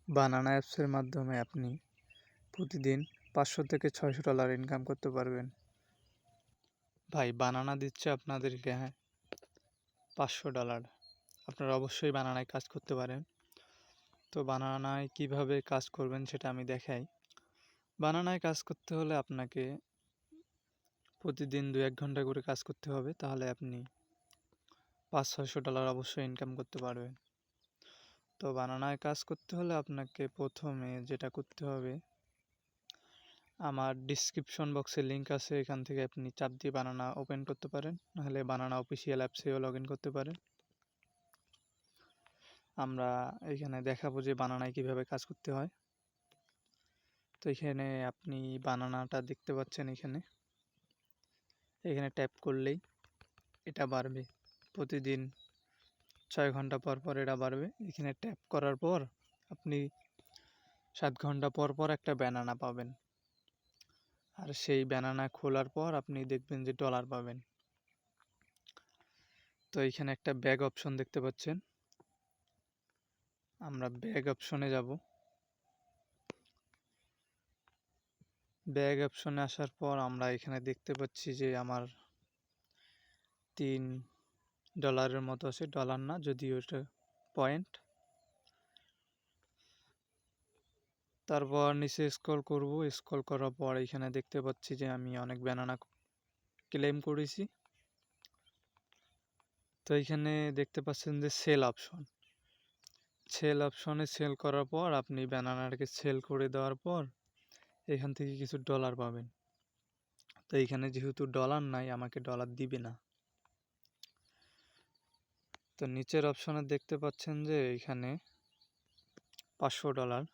বানানা অ্যাপসের মাধ্যমে আপনি প্রতিদিন $500 থেকে $600 ইনকাম করতে পারবেন। ভাই বানানা দিচ্ছে আপনাদেরকে $500। আপনারা অবশ্যই বানানায় কাজ করতে পারেন। তো বানানায় কিভাবে কাজ করবেন সেটা আমি দেখাই। বানানায় কাজ করতে হলে আপনাকে প্রতিদিন 2-1 ঘন্টা করে কাজ করতে হবে, তাহলে আপনি $500-600 অবশ্যই ইনকাম করতে পারবেন। তো বানানায় কাজ করতে হলে আপনাকে প্রথমে যেটা করতে হবে, আমার ডিসক্রিপশন বক্সে লিঙ্ক আছে, এখান থেকে আপনি চাপ দিয়ে বানানা ওপেন করতে পারেন, নাহলে বানানা অফিসিয়াল অ্যাপসেও লগ ইন করতে পারেন। আমরা এখানে দেখাবো যে বানানায় কিভাবে কাজ করতে হয়। তো এখানে আপনি বানানাটা দেখতে পাচ্ছেন, এখানে ট্যাপ করলেই এটা বাড়বে। প্রতিদিন 6 ঘন্টা পর পর এটা বাড়বে। এখানে ট্যাপ করার পর আপনি 7 ঘন্টা পর পর একটা ব্যানানা পাবেন, আর সেই ব্যানানা খোলার পর আপনি দেখবেন যে ডলার পাবেন। তো এখানে একটা ব্যাগ অপশন দেখতে পাচ্ছেন, আমরা ব্যাগ অপশনে যাব। ব্যাগ অপশনে আসার পর আমরা এখানে দেখতে পাচ্ছি যে আমার $3 মতো আছে, ডলার না যদিও এটা পয়েন্ট। তারপর নিচে স্ক্রল করব, স্ক্রল করার পর এখানে দেখতে পাচ্ছি যে আমি অনেক ব্যানানা ক্লেম করেছি। তো এখানে দেখতে পাচ্ছেন যে সেল অপশনে সেল করার পর আপনি ব্যানানাটাকে সেল করে দেওয়ার পর এখান থেকে কিছু ডলার পাবেন। তো এখানে যেহেতু ডলার নাই, আমাকে ডলার দিবে না। তো নিচের অপশনে দেখতে পাচ্ছেন যে এখানে $500।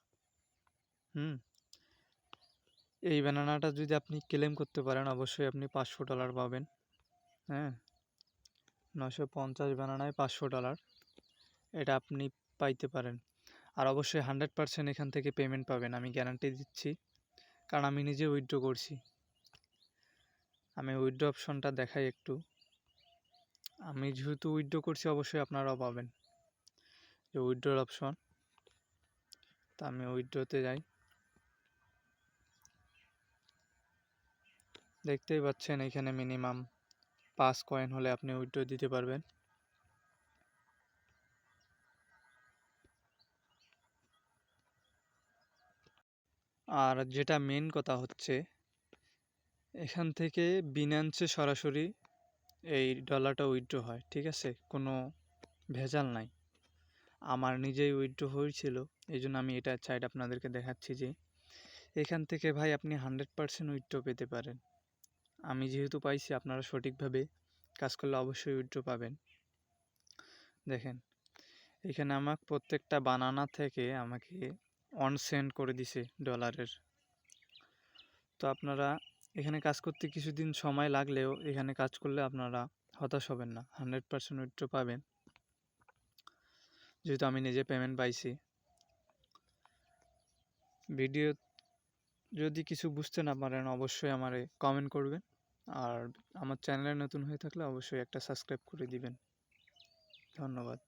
এই ব্যানানাটা যদি আপনি ক্লেম করতে পারেন অবশ্যই আপনি $500 পাবেন। 950 ব্যানানায় $500 এটা আপনি পাইতে পারেন। আর অবশ্যই 100% এখান থেকে পেমেন্ট পাবেন, আমি গ্যারান্টি দিচ্ছি, কারণ আমি নিজে উইথড্র করছি। আমি উইথড্র অপশনটা দেখাই একটু। আমি যেহেতু উইথড্র করছি অবশ্যই আপনারাও পাবেন, যে উইথড্রর অপশন। তা আমি উইথড্রতে যাই, দেখতেই পাচ্ছেন এখানে মিনিমাম 5 কয়েন হলে আপনি উইথড্র দিতে পারবেন। আর যেটা মেন কথা হচ্ছে, এখান থেকে বিনান্সে সরাসরি এই ডলারটা উইথড্র হয়, ঠিক আছে, কোনো ভেজাল নাই। আমার নিজেই উইথড্র হয়েছিল, এই জন্য আমি এটা সাইড আপনাদেরকে দেখাচ্ছি যে এখান থেকে ভাই আপনি 100% উইথড্র পেতে পারেন। আমি যেহেতু পাইছি, আপনারা সঠিকভাবে কাজ করলে অবশ্যই উইথড্র পাবেন। দেখেন এখানে আমাকে প্রত্যেকটা বানানা থেকে আমাকে 1 সেন্ট করে দিছে ডলারের। তো আপনারা এখানে কাজ করতে কিছুদিন সময় লাগলেও এখানে কাজ করলে আপনারা হতাশ হবেন না, 100% উইথড্র পাবেন, যেহেতু আমি নিজে পেমেন্ট পাইছি। ভিডিও যদি কিছু বুঝতে না পারেন অবশ্যই আমারে কমেন্ট করবেন, আর আমার চ্যানেলে নতুন হয়ে থাকলে অবশ্যই একটা সাবস্ক্রাইব করে দিবেন। ধন্যবাদ।